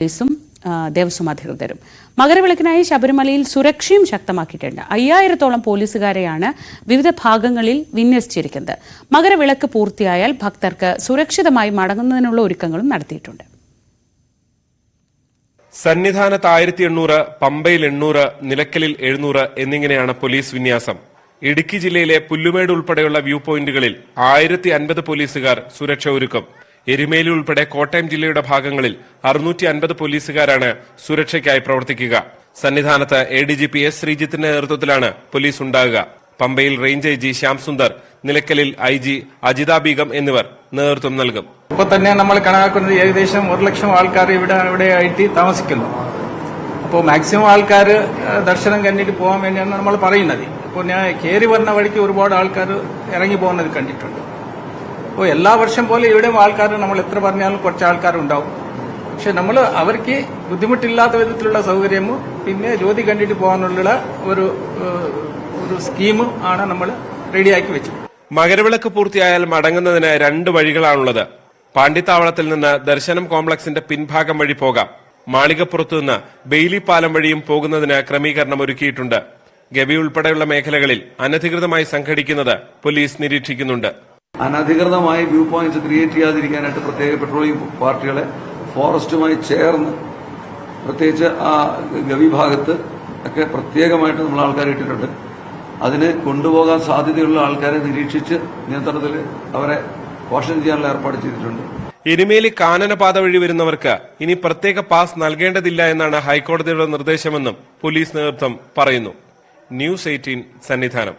പോലീസും ദേവസ്വം അധികൃതരും മകരവിളക്കിനായി ശബരിമലയിൽ സുരക്ഷയും ശക്തമാക്കിയിട്ടുണ്ട്. 5000-ഓളം പോലീസുകാരെയാണ് വിവിധ ഭാഗങ്ങളിൽ വിന്യസിച്ചിരിക്കുന്നത്. മകരവിളക്ക് പൂർത്തിയായാൽ ഭക്തർക്ക് സുരക്ഷിതമായി മടങ്ങുന്നതിനുള്ള ഒരുക്കങ്ങളും നടത്തിയിട്ടുണ്ട്. സന്നിധാനത്ത് 1800, പമ്പയിൽ 800, നിലയ്ക്കലിൽ 700 എന്നിങ്ങനെയാണ് പോലീസ് വിന്യാസം. ഇടുക്കി ജില്ലയിലെ പുല്ലുമേട് ഉൾപ്പെടെയുള്ള വ്യൂ പോയിന്റുകളിൽ 1050 പോലീസുകാർ സുരക്ഷ ഒരുക്കും. എരുമേലി ഉൾപ്പെടെ കോട്ടയം ജില്ലയുടെ ഭാഗങ്ങളിൽ 650 പോലീസുകാരാണ് സുരക്ഷയ്ക്കായി പ്രവർത്തിക്കുക. സന്നിധാനത്ത് ADGP S ശ്രീജിത്തിന്റെ നേതൃത്വത്തിലാണ് പോലീസ് ഉണ്ടാകുക. പമ്പയിൽ റേഞ്ച് IG ശ്യാം സുന്ദർ, നിലയ്ക്കലിൽ IG അജിത ബീഗം എന്നിവർ നേതൃത്വം നൽകും. ഇപ്പോൾ തന്നെ നമ്മൾ കണക്കാക്കുന്നത് ഏകദേശം 1 ലക്ഷം ആൾക്കാർ ഇവിടെയായിട്ട് താമസിക്കുന്നു. അപ്പോൾ മാക്സിമം ആൾക്കാർ ദർശനം കഴിഞ്ഞിട്ട് പോകാൻ വേണ്ടിയാണ് നമ്മൾ പറയുന്നത്. ഇപ്പോൾ ഞാൻ കയറി വരുന്ന വഴിക്ക് ഒരുപാട് ആൾക്കാർ ഇറങ്ങി പോകുന്നത് കണ്ടിട്ടുണ്ട്. അപ്പോൾ എല്ലാ വർഷം പോലെ ഇവിടെയും ആൾക്കാർ നമ്മൾ എത്ര പറഞ്ഞാലും കുറച്ച് ആൾക്കാരുണ്ടാവും. പക്ഷെ നമ്മൾ അവർക്ക് ബുദ്ധിമുട്ടില്ലാത്ത വിധത്തിലുള്ള സൗകര്യവും പിന്നെ ജ്യോതി കണ്ടിട്ട് പോകാനുള്ള ഒരു സ്കീമും ആണ് നമ്മൾ റെഡിയാക്കി വെച്ചത്. മകരവിളക്ക് പൂർത്തിയായാൽ മടങ്ങുന്നതിന് 2 വഴികളാണുള്ളത്. പാണ്ടിത്താവളത്തിൽ നിന്ന് ദർശനം കോംപ്ലക്സിന്റെ പിൻഭാഗം വഴി പോകാം. മാളികപ്പുറത്തു നിന്ന് ബെയിലി പാലം വഴിയും പോകുന്നതിന് ക്രമീകരണം ഒരുക്കിയിട്ടുണ്ട്. ഗവി ഉൾപ്പെടെയുള്ള മേഖലകളിൽ അനധികൃതമായി സംഘടിക്കുന്നത് പോലീസ് നിരീക്ഷിക്കുന്നുണ്ട്. അനധികൃതമായി വ്യൂ പോയിന്റ്സ് ക്രിയേറ്റ് ചെയ്യാതിരിക്കാനായിട്ട് പ്രത്യേക പെട്രോളിംഗ് പാർട്ടികളെ ഫോറസ്റ്റുമായി ചേർന്ന് പ്രത്യേകിച്ച് ആ ഗവി ഭാഗത്ത് ഒക്കെ പ്രത്യേകമായിട്ട് നമ്മൾ ആൾക്കാരെ ഇട്ടിട്ടുണ്ട്. അതിന് കൊണ്ടുപോകാൻ സാധ്യതയുള്ള ആൾക്കാരെ നിരീക്ഷിച്ച് നിയന്ത്രണത്തിൽ അവരെ കോഷൻ ചെയ്യാനുള്ള ഏർപ്പാട് ചെയ്തിട്ടുണ്ട്. എരുമേലി കാനനപാത വഴി വരുന്നവർക്ക് ഇനി പ്രത്യേക പാസ് നൽകേണ്ടതില്ല എന്നാണ് ഹൈക്കോടതിയുടെ നിർദ്ദേശമെന്നും പോലീസ് നേതൃത്വം പറയുന്നു. ന്യൂസ് 18 സന്നിധാനം.